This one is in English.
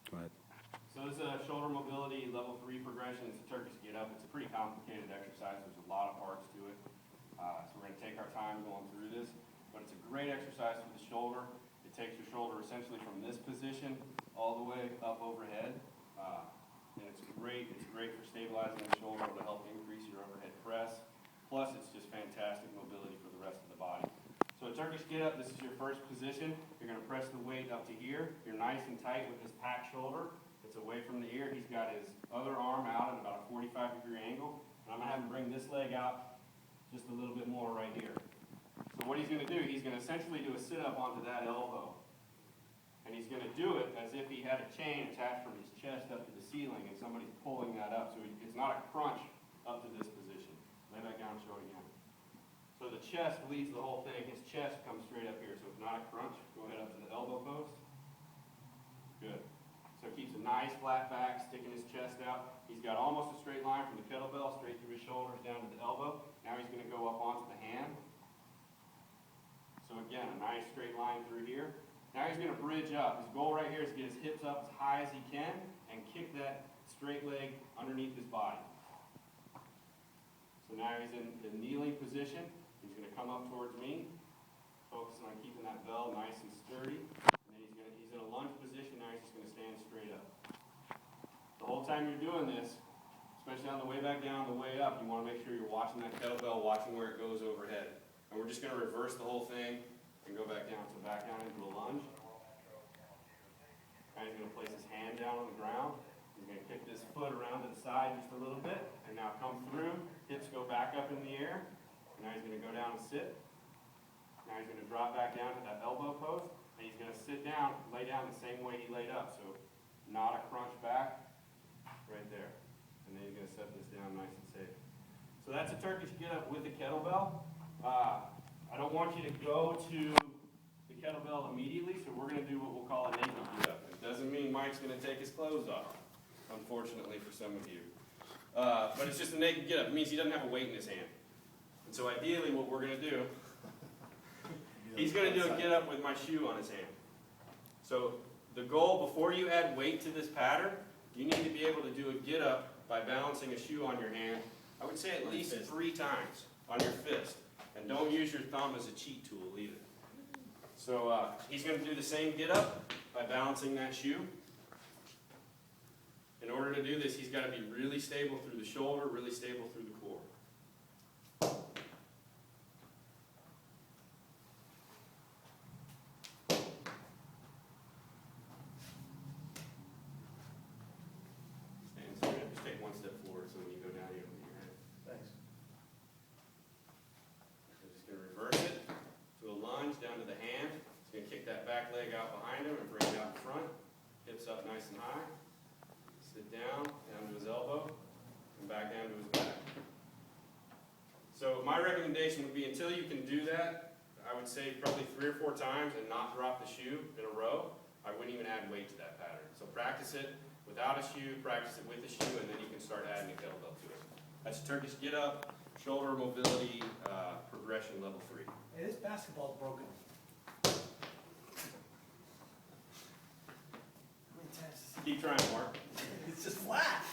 Go ahead. So this is a shoulder mobility level 3 progression. It's a Turkish Get Up. It's a pretty complicated exercise. There's a lot of parts to it. So we're going to take our time going through this. But it's a great exercise for the shoulder. It takes your shoulder essentially from this position all the way up overhead. And it's great for stabilizing the shoulder. It'll help increase your overhead press. Plus, it's just fantastic mobility for the rest of the body. So a Turkish Get Up, this is your first position. You're going to press the weight up to here. You're nice and tight with this packed shoulder. It's away from the ear. He's got his other arm out at about a 45-degree angle. And I'm going to have him bring this leg out just a little bit more right here. So what he's going to do, he's going to essentially do a sit-up onto that elbow. And he's going to do it as if he had a chain attached from his chest up to the ceiling and somebody's pulling that up. So it's not a crunch up to this position. Lay back down and show it again. So the chest leads the whole thing. His chest comes straight up here. So it's not a crunch. Go ahead up to the elbow post. Good. So it keeps a nice flat back, sticking his chest out. He's got almost a straight line from the kettlebell straight through his shoulders down to the elbow. Now he's going to go up onto the hand. So again, a nice straight line through here. Now he's going to bridge up. His goal right here is to get his hips up as high as he can and kick that straight leg underneath his body. So now he's in the kneeling position. He's going to come up towards me, focusing on keeping that bell nice and sturdy. And then he's in a lunge position. Now he's just going to stand straight up. The whole time you're doing this, especially on the way back down, the way up, you want to make sure you're watching that kettlebell, watching where it goes overhead. And we're just going to reverse the whole thing and go back down. So back down into a lunge. Now he's going to place his hand down on the ground. He's going to kick this foot around to the side just a little bit. And now come through. Hips go back up in the air. And now he's going to go down and sit. Now he's going to drop back down to that elbow post. And he's going to sit down, lay down the same way he laid up. So not a crunch back. Right there. And then he's going to set this down nice and safe. So that's a Turkish Get Up with a kettlebell. I don't want you to go to the kettlebell immediately, so we're going to do what we'll call a naked get up. It doesn't mean Mike's going to take his clothes off, unfortunately for some of you. But it's just a naked get up. It means he doesn't have a weight in his hand. And so ideally what we're going to do, he's going to do a get up with my shoe on his hand. So the goal, before you add weight to this pattern, you need to be able to do a get up by balancing a shoe on your hand, I would say at least 3 times on your fist. And don't use your thumb as a cheat tool either. So he's going to do the same get up by balancing that shoe. In order to do this, he's got to be really stable through the shoulder, really stable through the core. Stand straight. Just take one step forward so when you go down, you don't hit your head. Thanks. Just going to reverse it to a lunge down to the hand. He's going to kick that back leg out behind him and bring it out in front. Hips up nice and high. Sit down to his elbow, and back down to his back. So my recommendation would be, until you can do that, I would say probably 3 or 4 times and not drop the shoe in a row. I wouldn't even add weight to that pattern. So practice it without a shoe, practice it with a shoe, and then you can start adding a kettlebell to it. That's a Turkish Get Up, shoulder mobility progression level 3. Hey, this basketball's broken. How many times? Keep trying, Mark. It's just flat.